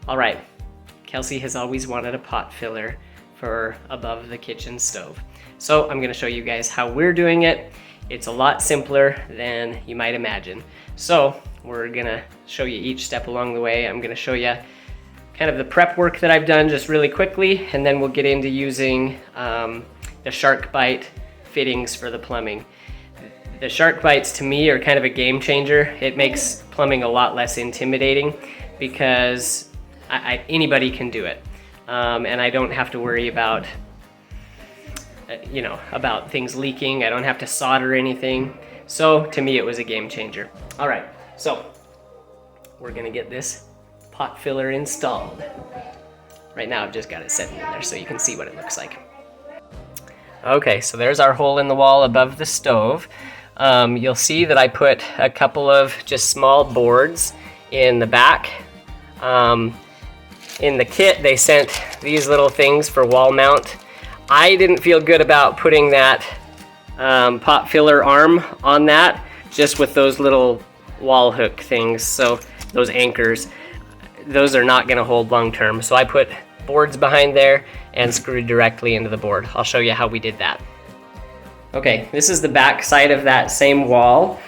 All right, Kelsey has always wanted a pot filler for above the kitchen stove. So I'm gonna show you guys how we're doing it. It's a lot simpler than you might imagine. So we're gonna show you each step along the way. I'm gonna show you kind of the prep work that I've done just really quickly, and then we'll get into using the SharkBite fittings for the plumbing. The SharkBites to me are kind of a game changer. It makes plumbing a lot less intimidating because anybody can do it. And I don't have to worry about about things leaking. I don't have to solder anything. So to me, it was a game changer. All right, so we're gonna get this pot filler installed. Right now, I've just got it sitting in there so you can see what it looks like. Okay, so there's our hole in the wall above the stove. You'll see that I put a couple of just small boards in the back. In the kit, they sent these little things for wall mount. I didn't feel good about putting that pot filler arm on that, just with those little wall hook things, so those anchors. Those are not gonna hold long term. So I put boards behind there and screwed directly into the board. I'll show you how we did that. Okay, this is the back side of that same wall,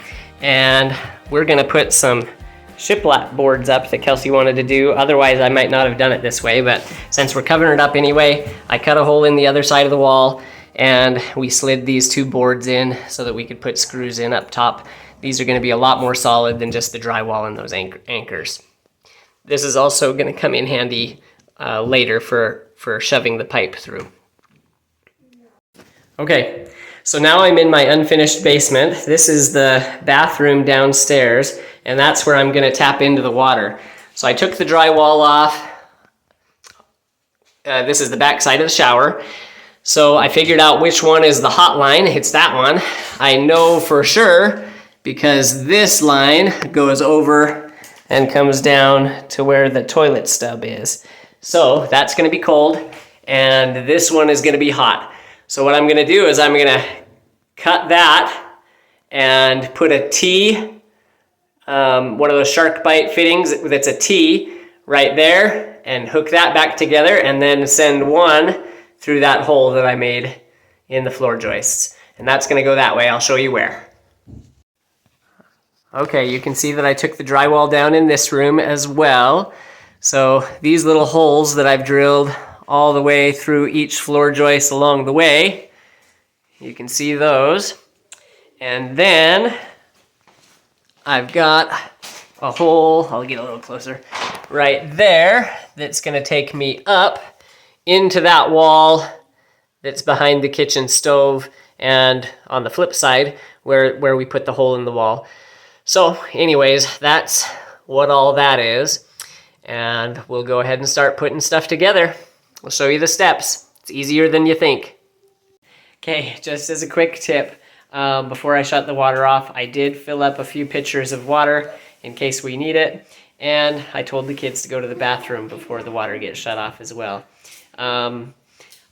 and we're gonna put some shiplap boards up that Kelsey wanted to do. Otherwise, I might not have done it this way, but since we're covering it up anyway, I cut a hole in the other side of the wall and we slid these two boards in so that we could put screws in up top. These are gonna be a lot more solid than just the drywall and those anchors. This is also gonna come in handy later for shoving the pipe through. Okay, so now I'm in my unfinished basement. This is the bathroom downstairs, and that's where I'm gonna tap into the water. So I took the drywall off. This is the back side of the shower. So I figured out which one is the hot line. It's that one. I know for sure because this line goes over and comes down to where the toilet stub is. So that's gonna be cold, and this one is gonna be hot. So what I'm gonna do is I'm gonna cut that and put a T, one of those SharkBite fittings that's a T right there, and hook that back together, and then send one through that hole that I made in the floor joists. And that's gonna go that way. I'll show you where. Okay, you can see that I took the drywall down in this room as well. So these little holes that I've drilled all the way through each floor joist along the way, you can see those. And then I've got a hole, I'll get a little closer, right there that's gonna take me up into that wall that's behind the kitchen stove, and on the flip side where we put the hole in the wall. So anyways, that's what all that is. And we'll go ahead and start putting stuff together. I'll show you the steps. It's easier than you think. Okay, just as a quick tip, before I shut the water off, I did fill up a few pitchers of water in case we need it. And I told the kids to go to the bathroom before the water gets shut off as well.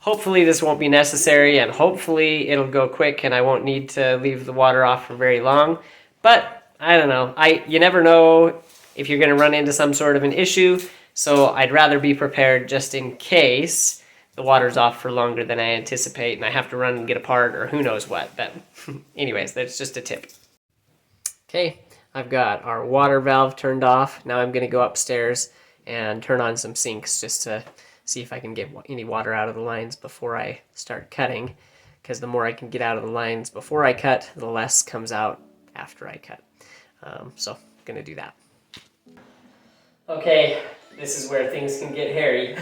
Hopefully this won't be necessary, and hopefully it'll go quick and I won't need to leave the water off for very long. But I don't know. You never know if you're going to run into some sort of an issue, so I'd rather be prepared just in case the water's off for longer than I anticipate and I have to run and get a part or who knows what. But anyways, that's just a tip. Okay, I've got our water valve turned off. Now I'm going to go upstairs and turn on some sinks just to see if I can get any water out of the lines before I start cutting, because the more I can get out of the lines before I cut, the less comes out after I cut. So I'm going to do that. Okay, this is where things can get hairy.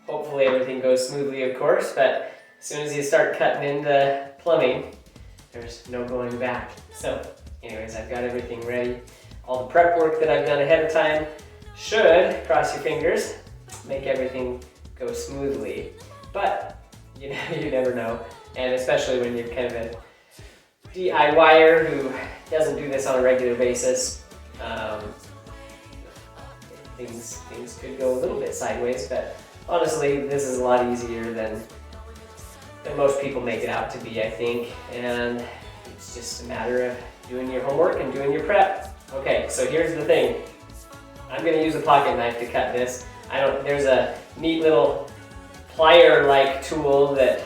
Hopefully everything goes smoothly, of course, but as soon as you start cutting into plumbing, there's no going back. So anyways, I've got everything ready. All the prep work that I've done ahead of time should, cross your fingers, make everything go smoothly. But you never know, and especially when you're kind of a DIYer who doesn't do this on a regular basis, things could go a little bit sideways, but honestly, this is a lot easier than most people make it out to be, I think, and it's just a matter of doing your homework and doing your prep. Okay, so here's the thing. I'm gonna use a pocket knife to cut this. There's a neat little plier-like tool that,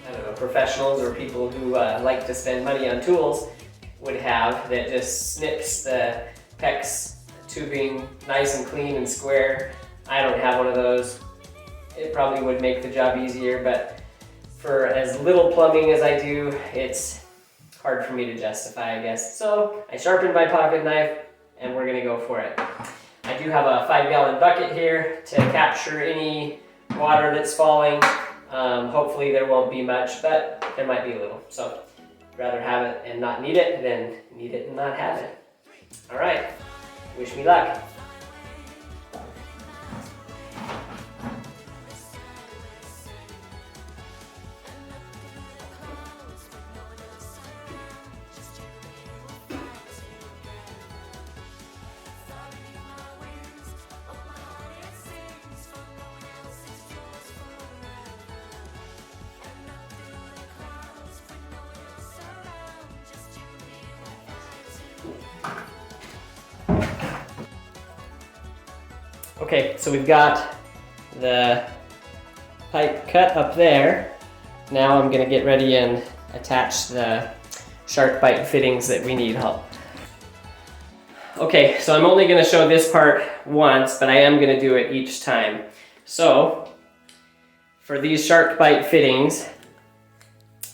I don't know, professionals or people who like to spend money on tools would have, that just snips the PEX tubing nice and clean and square. I don't have one of those. It probably would make the job easier, but for as little plumbing as I do, it's hard for me to justify, I guess. So I sharpened my pocket knife and we're gonna go for it. I do have a 5-gallon bucket here to capture any water that's falling. Hopefully there won't be much, but there might be a little. So I'd rather have it and not need it than need it and not have it. All right, wish me luck. Okay, so we've got the pipe cut up there. Now I'm gonna get ready and attach the SharkBite fittings that we need help. Okay, so I'm only gonna show this part once, but I am gonna do it each time. So, for these SharkBite fittings,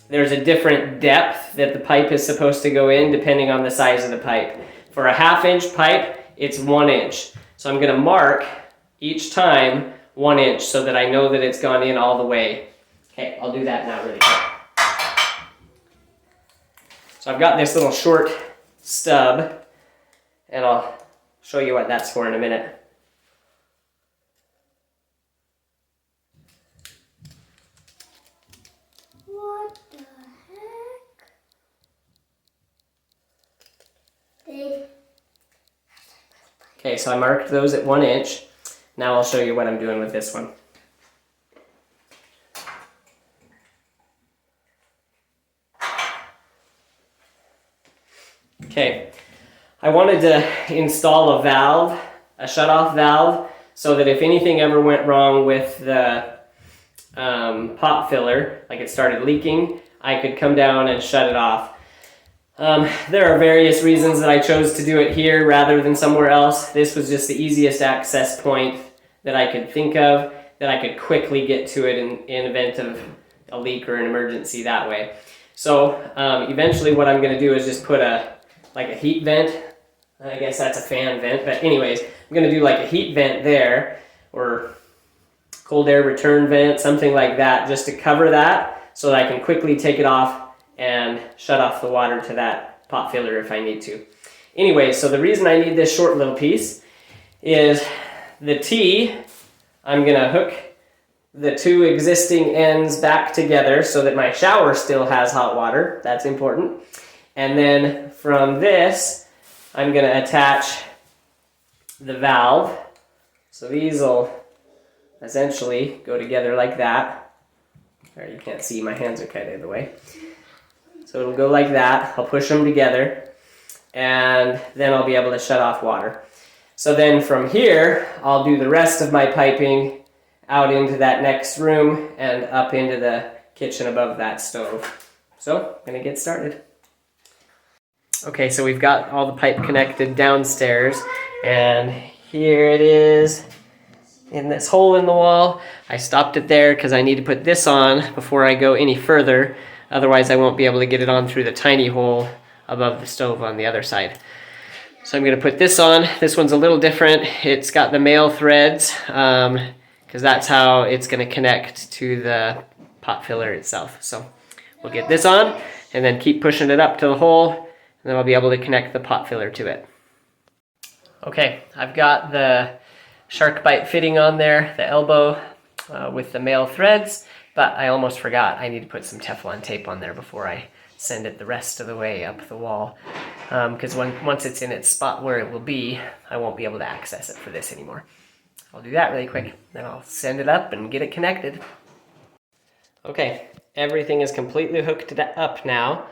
there's a different depth that the pipe is supposed to go in depending on the size of the pipe. For a 1/2-inch pipe, it's 1 inch. So I'm gonna mark each time 1 inch so that I know that it's gone in all the way. Okay, I'll do that now really quick. So I've got this little short stub, and I'll show you what that's for in a minute. What the heck? Okay, so I marked those at 1 inch. Now I'll show you what I'm doing with this one. Okay, I wanted to install a valve, a shutoff valve, so that if anything ever went wrong with the pop filler, like it started leaking, I could come down and shut it off. There are various reasons that I chose to do it here rather than somewhere else. This was just the easiest access point that I could think of, that I could quickly get to it in event of a leak or an emergency that way. So eventually what I'm going to do is just put a heat vent. I guess that's a fan vent, but anyways, I'm going to do like a heat vent there, or cold air return vent, something like that, just to cover that so that I can quickly take it off and shut off the water to that pop filler if I need to. Anyway, so the reason I need this short little piece is the T. I'm gonna hook the 2 existing ends back together so that my shower still has hot water. That's important. And then from this, I'm gonna attach the valve. So these will essentially go together like that. Or you can't see, my hands are kind of in the way. So it'll go like that. I'll push them together, and then I'll be able to shut off water. So then from here, I'll do the rest of my piping out into that next room and up into the kitchen above that stove. So I'm gonna get started. Okay, so we've got all the pipe connected downstairs, and here it is in this hole in the wall. I stopped it there because I need to put this on before I go any further. Otherwise I won't be able to get it on through the tiny hole above the stove on the other side. So I'm going to put this on. This one's a little different. It's got the male threads because that's how it's going to connect to the pot filler itself. So we'll get this on and then keep pushing it up to the hole, and then I'll be able to connect the pot filler to it. Okay, I've got the SharkBite fitting on there, the elbow with the male threads. But I almost forgot, I need to put some Teflon tape on there before I send it the rest of the way up the wall. Because once it's in its spot where it will be, I won't be able to access it for this anymore. I'll do that really quick, then I'll send it up and get it connected. Okay, everything is completely hooked up now.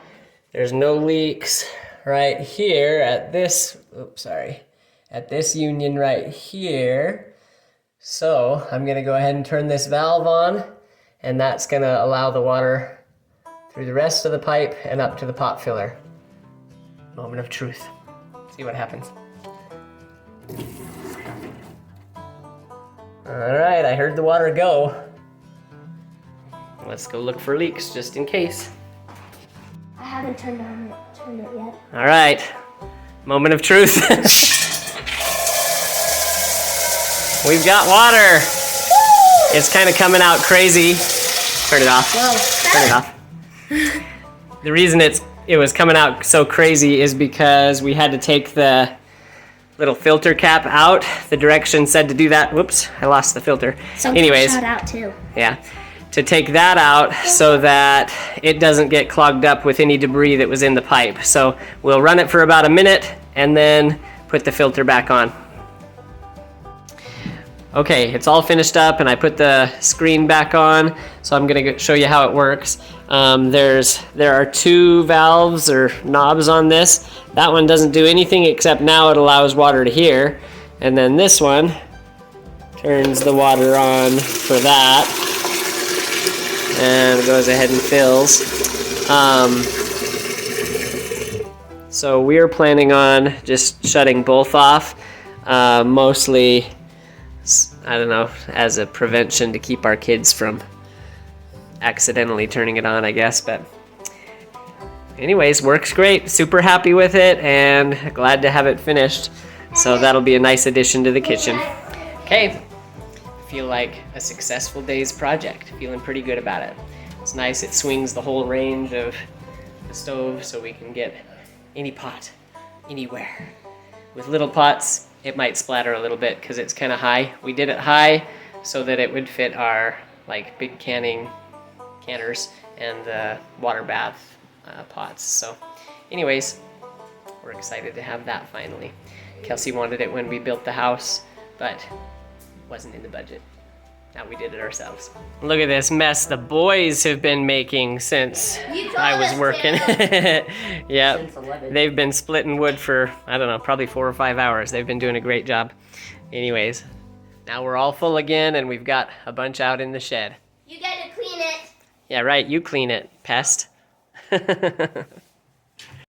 There's no leaks right here at this, at this union right here. So I'm gonna go ahead and turn this valve on, and that's gonna allow the water through the rest of the pipe and up to the pot filler. Moment of truth. See what happens. All right, I heard the water go. Let's go look for leaks just in case. I haven't turned it yet. All right, moment of truth. We've got water. It's kind of coming out crazy. Turn it off. Whoa. Turn it off. The reason it was coming out so crazy is because we had to take the little filter cap out. The direction said to do that. Whoops, I lost the filter. Anyways, Shout out too. yeah, to take that out so that it doesn't get clogged up with any debris that was in the pipe. So we'll run it for about a minute and then put the filter back on. Okay, it's all finished up and I put the screen back on, so I'm gonna show you how it works. There are 2 valves or knobs on this. That one doesn't do anything except now it allows water to here. And then this one turns the water on for that. And it goes ahead and fills. So we're planning on just shutting both off, mostly, I don't know, as a prevention to keep our kids from accidentally turning it on, I guess. But anyways, works great. Super happy with it and glad to have it finished. So that'll be a nice addition to the kitchen. Okay, feel like a successful day's project. Feeling pretty good about it. It's nice, it swings the whole range of the stove so we can get any pot, anywhere. With little pots, it might splatter a little bit because it's kind of high. We did it high so that it would fit our like big canners and the water bath pots. So anyways, we're excited to have that finally. Kelsey wanted it when we built the house, but wasn't in the budget. Now we did it ourselves. Look at this mess the boys have been making since I was working. Yeah, they've been splitting wood for, I don't know, probably 4 or 5 hours. They've been doing a great job. Anyways, now we're all full again and we've got a bunch out in the shed. You gotta clean it. Yeah, right, you clean it, pest.